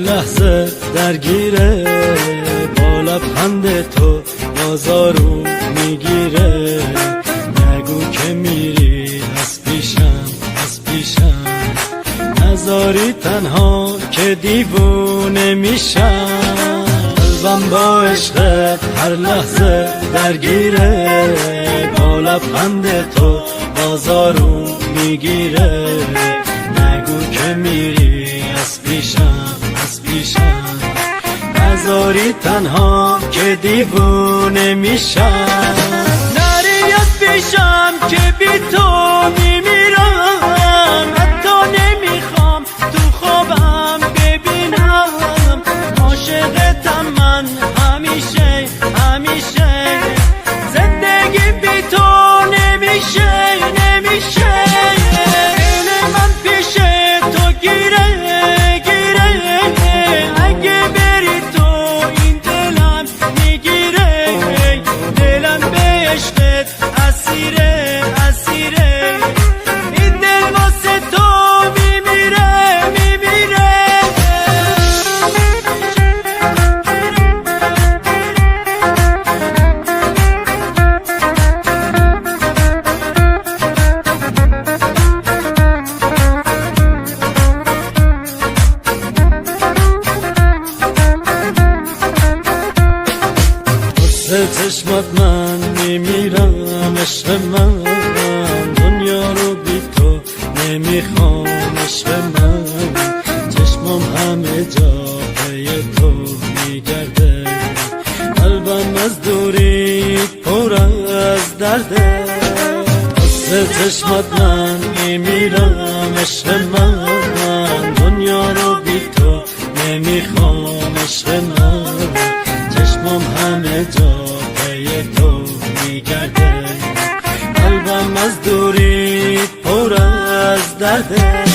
لحظه درگیره، با لبخند تو بازارو میگیره. نگو که میری از پیشم، از پیشم نذاری تنها که دیوونه میشم. قلبم با عشقت هر لحظه درگیره، با لبخند تو بازارو میگیره. نگو که میری از پیشم، از پیشم نذاری تنها که دیوونه میشم. نری از پیشم که بی تو میمیرم، حتی نمیخوام تو خوابم ببینم. عاشقتم من همیشه، همیشه زندگی بی تو نمیشه، نمیشه. دل من پیش تو گیره، گیره. اگه بری تو این دلم میگیره. دلم به عشقت اسیره، اسیره. این دل واسه تو میمیره، میمیره. چشمات من میمیرم، عشق من. دنیا رو بی تو نمیخوام، عشق من. چشمام همه جا پی تو میگرده، قلبم از دوری پر از درده. چشمات من میمیرم، عشق من. دنیا رو بی تو نمیخوام، عشق من. چشمام همه جا پی تو میگرده، قلبم از دوری پر از درده.